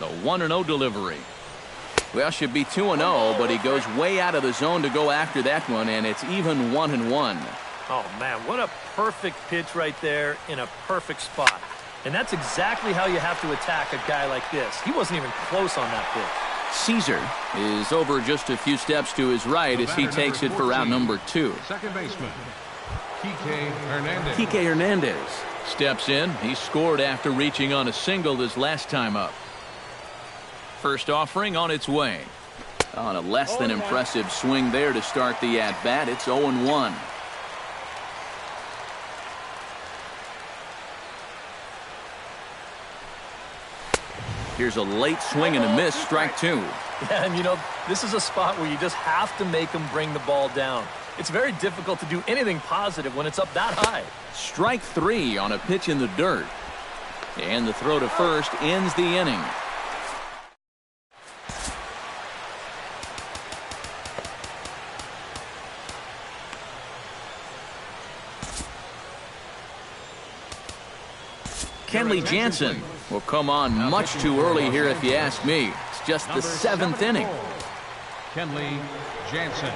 [SPEAKER 1] A 1-0 delivery. Well, should be 2-0, but he goes way out of the zone to go after that one, and it's even 1-1.
[SPEAKER 4] Oh, man, what a perfect pitch right there in a perfect spot. And that's exactly how you have to attack a guy like this. He wasn't even close on that pitch.
[SPEAKER 1] Caesar is over just a few steps to his right as he takes it for out number 2.
[SPEAKER 2] Second baseman, Kike Hernandez.
[SPEAKER 1] Kike Hernandez steps in. He scored after reaching on a single his last time up. First offering on its way. On a less than impressive swing there to start the at-bat. It's 0-1. Here's a late swing and a miss, strike 2.
[SPEAKER 4] Yeah, and you know, this is a spot where you just have to make him bring the ball down. It's very difficult to do anything positive when it's up that high.
[SPEAKER 1] Strike 3 on a pitch in the dirt. And the throw to first ends the inning. Kenley Jansen will come on much too early here if you ask me. It's just the 7th inning.
[SPEAKER 2] Kenley Jansen.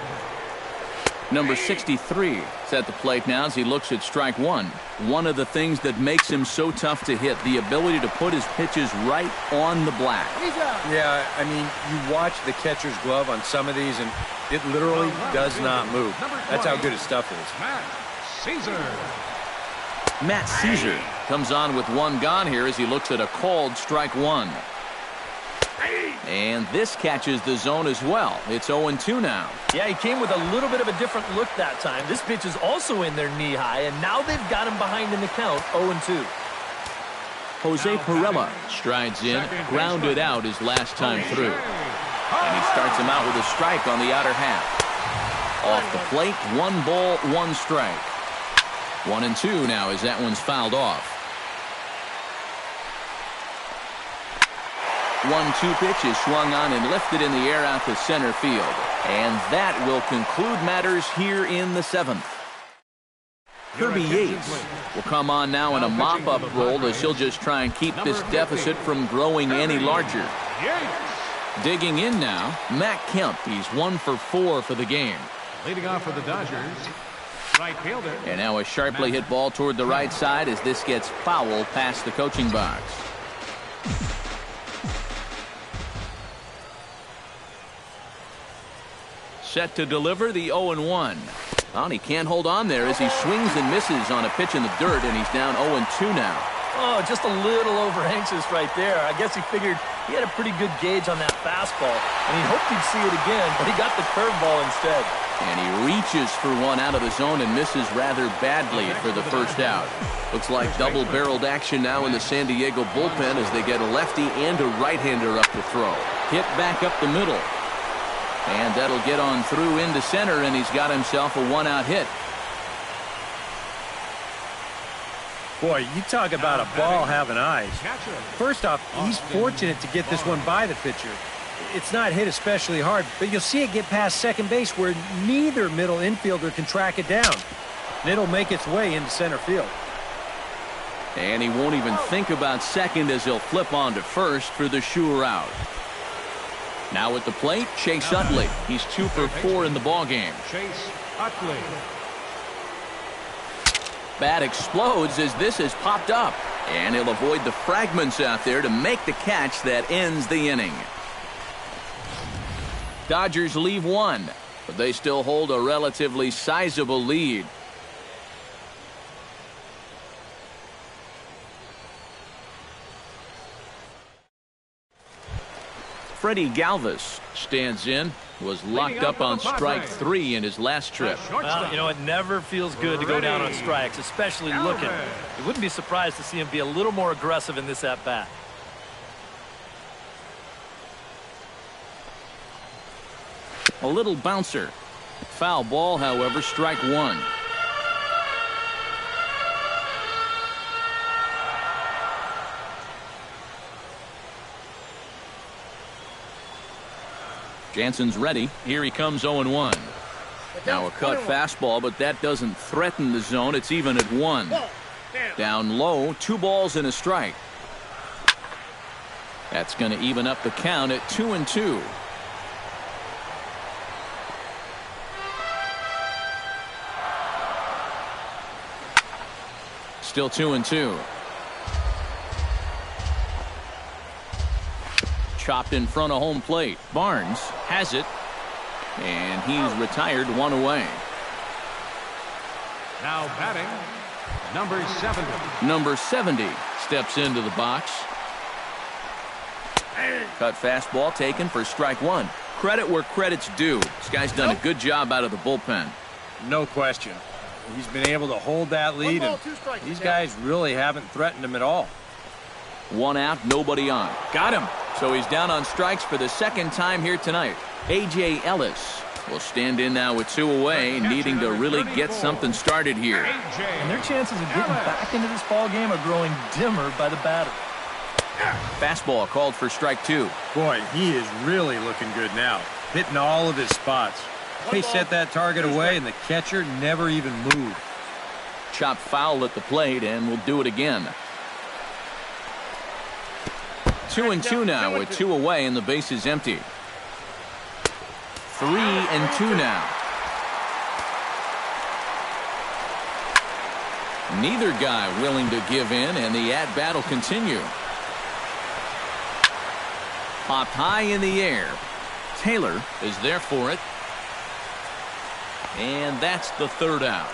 [SPEAKER 1] Number 63 is at the plate now as he looks at strike 1. One of the things that makes him so tough to hit, the ability to put his pitches right on the black.
[SPEAKER 3] Yeah, I mean, you watch the catcher's glove on some of these, and it literally does not move. That's how good his stuff is.
[SPEAKER 1] Matt Caesar comes on with one gone here as he looks at a called strike 1. And this catches the zone as well. It's 0-2 now.
[SPEAKER 4] Yeah, he came with a little bit of a different look that time. This pitch is also in there knee-high, and now they've got him behind in the count, 0-2.
[SPEAKER 1] Jose Perella strides in, grounded out his last time through. And he starts him out with a strike on the outer half. Off the plate, 1 ball, 1 strike. 1-2 now as that one's fouled off. 1-2 pitch is swung on and lifted in the air out to center field. And that will conclude matters here in the 7th. Kirby Yates will come on now in a mop-up role as he'll just try and keep this deficit from growing any larger. Digging in now, Matt Kemp. He's 1 for 4 for the game.
[SPEAKER 2] Leading off for the Dodgers, right fielder.
[SPEAKER 1] And now a sharply hit ball toward the right side as this gets foul past the coaching box. Set to deliver the 0-1. Well, he can't hold on there as he swings and misses on a pitch in the dirt, and he's down 0-2 now.
[SPEAKER 4] Oh, just a little over-anxious right there. I guess he figured he had a pretty good gauge on that fastball, and he hoped he'd see it again, but he got the curveball instead.
[SPEAKER 1] And he reaches for one out of the zone and misses rather badly for the first out. Looks like double-barreled action now in the San Diego bullpen as they get a lefty and a right-hander up to throw. Hit back up the middle. And that'll get on through into center, and he's got himself a 1-out hit.
[SPEAKER 3] Boy, you talk about a ball having eyes. First off, he's fortunate to get this one by the pitcher. It's not hit especially hard, but you'll see it get past second base where neither middle infielder can track it down. And it'll make its way into center field.
[SPEAKER 1] And he won't even think about second as he'll flip on to first for the sure out. Now at the plate, Chase Utley. He's 2 for 4 in the ballgame.
[SPEAKER 2] Chase Utley.
[SPEAKER 1] Bat explodes as this has popped up. And he'll avoid the fragments out there to make the catch that ends the inning. Dodgers leave 1, but they still hold a relatively sizable lead. Freddie Galvis stands in, was locked up on strike 3 in his last trip.
[SPEAKER 4] Well, you know, it never feels good to go down on strikes, especially looking. You wouldn't be surprised to see him be a little more aggressive in this at-bat.
[SPEAKER 1] A little bouncer. Foul ball, however, strike 1. Jansen's ready. Here he comes 0-1. Now a cut fastball, but that doesn't threaten the zone. It's even at 1. Down low, 2 balls and a strike. That's going to even up the count at 2-2. Still 2-2. Chopped in front of home plate. Barnes has it, and he's retired, one away.
[SPEAKER 2] Now batting, number 70.
[SPEAKER 1] Number 70 steps into the box. Cut fastball taken for strike one. Credit where credit's due. This guy's done a good job out of the bullpen.
[SPEAKER 3] No question. He's been able to hold that lead, and these guys really haven't threatened him at all.
[SPEAKER 1] One out, nobody on. Got him. So he's down on strikes for the second time here tonight. A.J. Ellis will stand in now with two away, needing to really get something started here.
[SPEAKER 4] And their chances of getting back into this ball game are growing dimmer by the batter.
[SPEAKER 1] Fastball called for strike two.
[SPEAKER 3] Boy, he is really looking good now, hitting all of his spots. They set that target away, and the catcher never even moved.
[SPEAKER 1] Chopped foul at the plate, and we'll do it again. 2-2 now with two away, and the base is empty. 3-2 now. Neither guy willing to give in, and the at-bat will continue. Popped high in the air. Taylor is there for it. And that's the third out.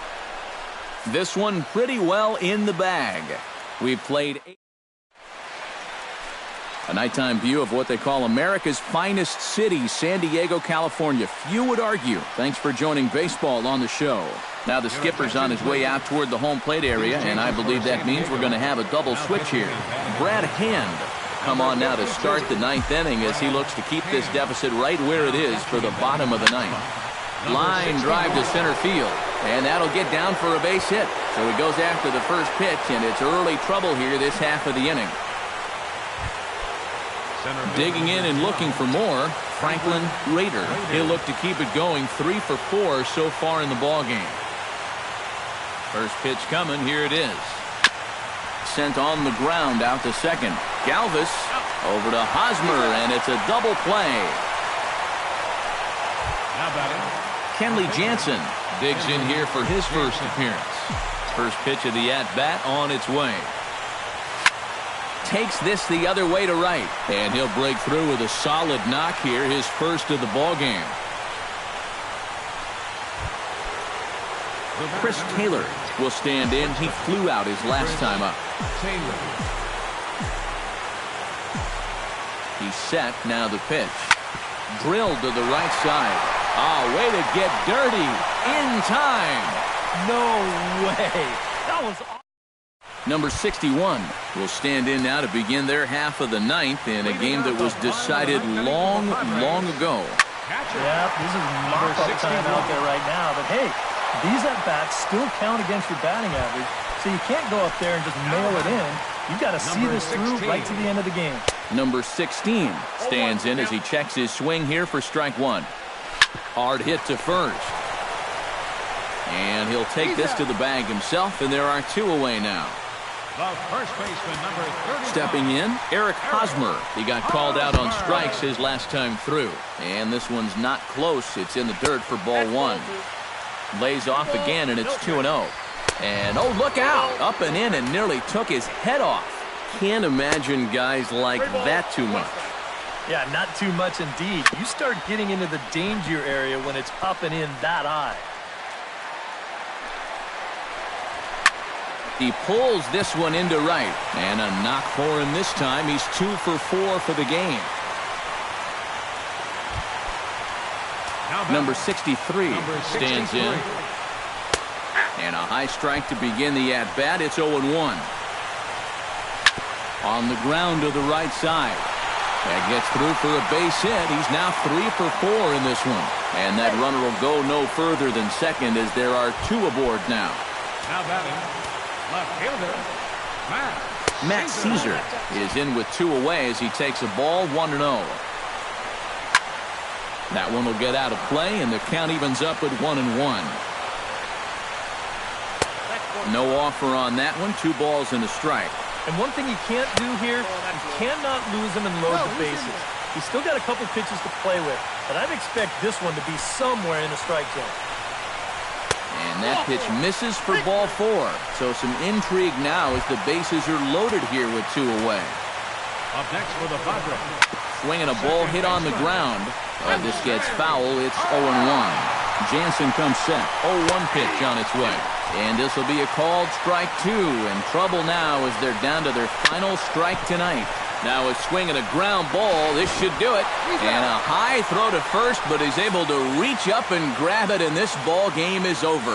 [SPEAKER 1] This one pretty well in the bag. We've played a nighttime view of what they call America's finest city, San Diego, California. Few would argue. Thanks for joining baseball on the show. Now the skipper's on his way out toward the home plate area, and I believe that means we're going to have a double switch here. Brad Hand come on now to start the ninth inning as he looks to keep this deficit right where it is for the bottom of the ninth. Line drive to center field, and that'll get down for a base hit. So he goes after the first pitch, and it's early trouble here this half of the inning. Digging in and looking for more, Franklin Rader. He'll look to keep it going, 3 for 4 so far in the ball game. First pitch coming, here it is. Sent on the ground out to second. Galvis over to Hosmer, and it's a double play.
[SPEAKER 2] Now batting,
[SPEAKER 1] Kenley Jansen digs in here for his first appearance. First pitch of the at-bat on its way. Takes this the other way to right, and he'll break through with a solid knock here, his first of the ball game. Chris Taylor will stand in. He flew out his last time up. He's set. Now the pitch. Drilled to the right side. Oh, way to get dirty in time.
[SPEAKER 4] No way. That was awesome.
[SPEAKER 1] Number 61 will stand in now to begin their half of the ninth in a game that was decided long, long ago.
[SPEAKER 4] Yeah, this is mop-up time out there right now. But, hey, these at-bats still count against your batting average, so you can't go up there and just mail it in. You've got to see this through right to the end of the game.
[SPEAKER 1] Number 16 stands in as he checks his swing here for strike one. Hard hit to first. And he'll take this to the bag himself, and there are two away now.
[SPEAKER 2] the first baseman, number 30.
[SPEAKER 1] Stepping in, Eric Hosmer. He got called out on strikes his last time through. And this one's not close. It's in the dirt for ball one. Lays off again, and it's 2-0. And, oh, look out. Up and in and nearly took his head off. Can't imagine guys like that too much.
[SPEAKER 4] Yeah, not too much indeed. You start getting into the danger area when it's up and in that high.
[SPEAKER 1] He pulls this one into right. And a knock for him this time. He's 2 for 4 for the game. Number 63 stands in. And a high strike to begin the at-bat. It's 0-1. On the ground to the right side. That gets through for a base hit. He's now 3 for 4 in this one. And that runner will go no further than second as there are 2 aboard now.
[SPEAKER 2] Now batting, left fielder,
[SPEAKER 1] Matt Caesar is in with 2 away as he takes a ball 1-0. That one will get out of play, and the count evens up at 1-1. No offer on that one. 2 balls and a strike.
[SPEAKER 4] And one thing you can't do here, you cannot lose him and load the bases. He's still got a couple pitches to play with, but I'd expect this one to be somewhere in the strike zone.
[SPEAKER 1] And that pitch misses for ball 4. So some intrigue now as the bases are loaded here with 2 away.
[SPEAKER 2] Up next for the Padres.
[SPEAKER 1] Swinging a ball hit on the ground. This gets foul. It's 0-1. Jansen comes set. 0-1 pitch on its way. And this will be a called strike 2. And trouble now as they're down to their final strike tonight. Now a swing and a ground ball. This should do it. And a high throw to first, but he's able to reach up and grab it, and this ball game is over.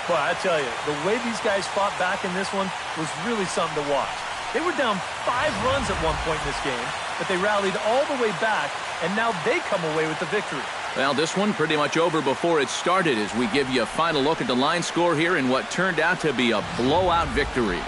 [SPEAKER 4] Boy, I tell you, the way these guys fought back in this one was really something to watch. They were down 5 runs at one point in this game, but they rallied all the way back, and now they come away with the victory.
[SPEAKER 1] Well, this one pretty much over before it started as we give you a final look at the line score here in what turned out to be a blowout victory.